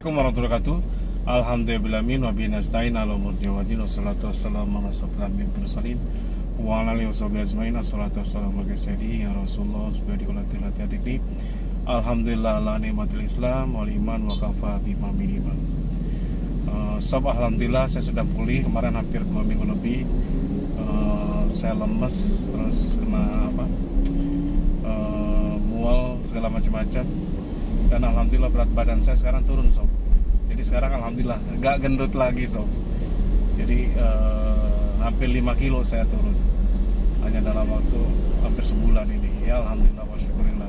Assalamualaikum warahmatullahi wabarakatuh. Alhamdulillahirabbil wa bihi nasta'in ala umuri wadin wassalatu wassalamu ala asyrofil anbiya'i wal mursalin wa ala alihi washabihi ajmain. Assalatu wassalamu ala sayyidi ya Rasulullah subhanahu wa ta'ala. Alhamdulillah ala nikmatil Islam wal iman wa kafa bima min iman. Sob, alhamdulillah saya sudah pulih. Kemarin hampir 2 minggu lebih saya lemes, terus kena mual segala macam-macam. Dan alhamdulillah berat badan saya sekarang turun, sob. Jadi sekarang alhamdulillah gak gendut lagi, sob. Jadi hampir 5 kilo saya turun hanya dalam waktu hampir sebulan ini. Ya alhamdulillah wa syukurillah.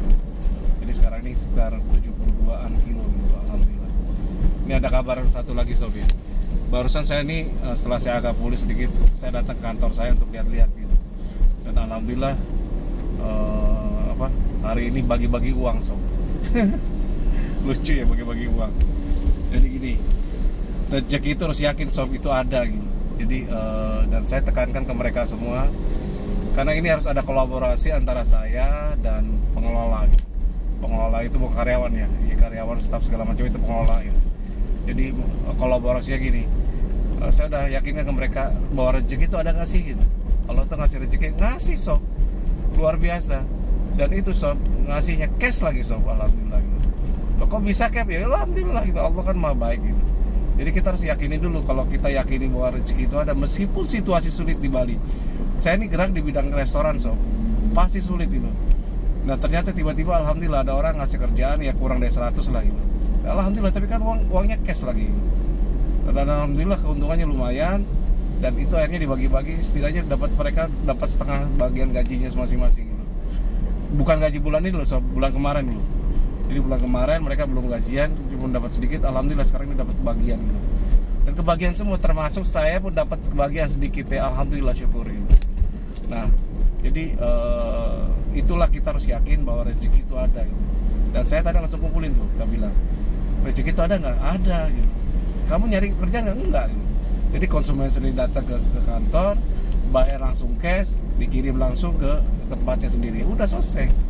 Jadi sekarang ini sekitar 72an kilo gitu, alhamdulillah. Ini ada kabar satu lagi, sob, ya. Barusan saya ini setelah saya agak pulih sedikit, saya datang ke kantor saya untuk lihat-lihat gitu. Dan alhamdulillah hari ini bagi-bagi uang, sob. Lucu ya, bagi-bagi uang. Jadi gini, rezeki itu harus yakin, sob, itu ada gitu. Jadi dan saya tekankan ke mereka semua, karena ini harus ada kolaborasi antara saya dan pengelola gitu. Pengelola itu bukan karyawan ya, karyawan, staf segala macam itu pengelola gitu. Jadi kolaborasinya gini, saya udah yakinkan ke mereka bahwa rezeki itu ada ngasih gitu. Allah tuh ngasih rezeki, ngasih, sob, luar biasa. Dan itu, sob, ngasihnya cash lagi, sob, alhamdulillah gitu. Loh, kok bisa cap? Ya alhamdulillah gitu, Allah kan maha baik gitu. Jadi kita harus yakini dulu, kalau kita yakini bahwa rezeki itu ada, meskipun situasi sulit di Bali. Saya ini gerak di bidang restoran, sob, pasti sulit itu. Nah ternyata tiba-tiba alhamdulillah ada orang ngasih kerjaan ya kurang dari 100 lah gitu. Alhamdulillah, tapi kan uangnya cash lagi gitu. Dan alhamdulillah keuntungannya lumayan. Dan itu akhirnya dibagi-bagi, setidaknya mereka dapat setengah bagian gajinya masing-masing gitu. Bukan gaji bulan ini loh, sob, bulan kemarin loh. Jadi bulan kemarin mereka belum gajian, cuma dapat sedikit. Alhamdulillah sekarang ini dapat kebagian gitu. Dan kebagian semua, termasuk saya pun dapat kebagian sedikit ya. Alhamdulillah, syukur gitu. Nah, jadi itulah kita harus yakin bahwa rezeki itu ada gitu. Dan saya tadi langsung kumpulin tuh, kita bilang, rezeki itu ada nggak? Ada gitu. Kamu nyari kerjaan nggak? Enggak gitu. Jadi konsumen sendiri datang ke kantor, bayar langsung cash, dikirim langsung ke tempatnya sendiri. Udah selesai.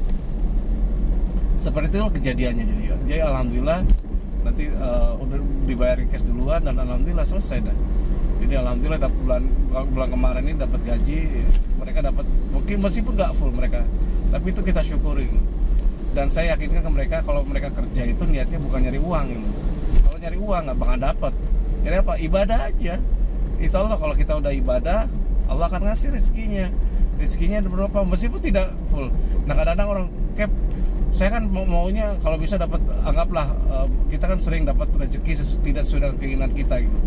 Seperti itu kejadiannya. Jadi alhamdulillah nanti udah dibayarin cash duluan dan alhamdulillah selesai dah. Jadi alhamdulillah bulan kemarin ini dapat gaji, mereka dapat, mungkin meskipun nggak full mereka, tapi itu kita syukuri. Dan saya yakinkan ke mereka, kalau mereka kerja itu niatnya bukan nyari uang gitu. Kalau nyari uang nggak bakal dapat. Jadi apa? Ibadah aja. Insya Allah kalau kita udah ibadah, Allah akan ngasih rezekinya. Rezekinya berapa? Meskipun tidak full. Nah kadang-kadang orang cap, saya kan maunya kalau bisa dapat, anggaplah kita kan sering dapat rezeki tidak sesuai dengan keinginan kita gitu,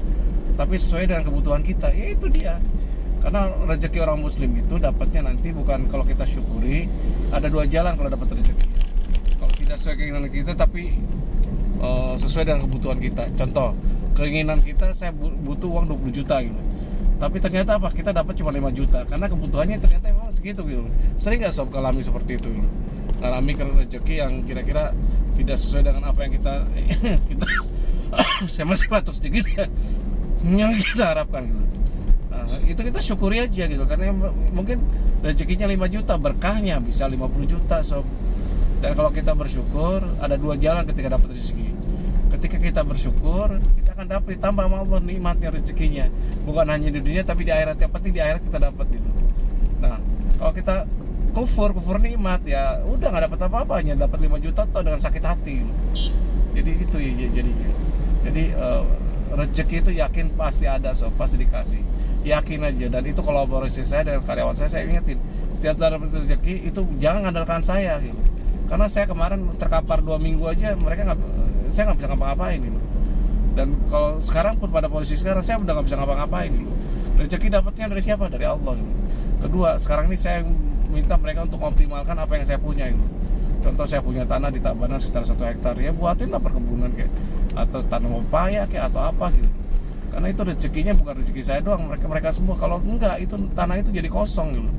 tapi sesuai dengan kebutuhan kita. Ya itu dia. Karena rezeki orang muslim itu dapatnya nanti bukan kalau kita syukuri. Ada 2 jalan kalau dapat rezeki. Kalau tidak sesuai keinginan kita tapi sesuai dengan kebutuhan kita. Contoh, keinginan kita saya butuh uang 20 juta gitu. Tapi ternyata apa? Kita dapat cuma 5 juta karena kebutuhannya ternyata memang segitu gitu. Sering nggak, sob, kalami seperti itu gitu? Ngalami rezeki yang kira-kira tidak sesuai dengan apa yang kita saya masih batuk sedikit ya, yang kita harapkan gitu. Nah, itu kita syukuri aja gitu, karena mungkin rezekinya 5 juta, berkahnya bisa 50 juta, sob. Dan kalau kita bersyukur, ada 2 jalan ketika dapat rezeki. Ketika kita bersyukur, kita akan dapat ditambah sama Allah nikmatnya rezekinya. Bukan hanya di dunia tapi di akhirat. Yang penting di akhirat kita dapat gitu. Nah, kalau kita kufur nikmat, ya udah nggak dapat apa-apa, hanya dapat 5 juta atau dengan sakit hati. Jadi itu ya jadinya. Jadi rezeki itu yakin pasti ada, so pasti dikasih. Yakin aja. Dan itu kolaborasi saya dengan karyawan saya ingetin, setiap dapat rezeki itu jangan andalkan saya gitu. Karena saya kemarin terkapar 2 minggu aja, saya nggak bisa ngapa-ngapain gitu. Dan kalau sekarang pun pada posisi sekarang saya udah nggak bisa ngapa-ngapain gitu. Rezeki dapatnya dari siapa? Dari Allah gitu. Kedua, sekarang ini saya minta mereka untuk optimalkan apa yang saya punya gitu. Contoh, saya punya tanah di Tabanan sekitar 1 hektar, ya buatin lah perkebunan kayak, atau tanam pepaya kayak, atau apa gitu. Karena itu rezekinya bukan rezeki saya doang, mereka semua. Kalau enggak, itu tanah itu jadi kosong gitu.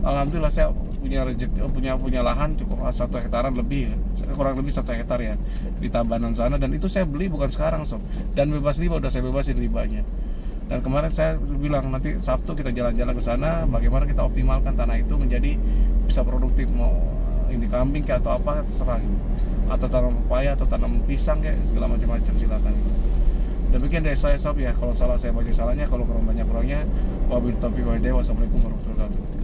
Alhamdulillah saya punya rezeki, punya lahan cukup 1 hektaran lebih ya, kurang lebih 1 hektar ya di Tabanan sana. Dan itu saya beli bukan sekarang, sob. Dan bebas riba, udah saya bebasin ribanya. Dan kemarin saya bilang nanti Sabtu kita jalan-jalan ke sana, bagaimana kita optimalkan tanah itu menjadi bisa produktif, mau ini kambing kayak atau apa terserah gitu, atau tanam pepaya atau tanam pisang kayak segala macam-macam, silakan gitu. Demikian dari saya Sob ya, kalau salah saya bagi salahnya, kalau kurang banyak kurangnya. Wabillahi taufiq wal hidayah. Wassalamualaikum warahmatullahi wabarakatuh.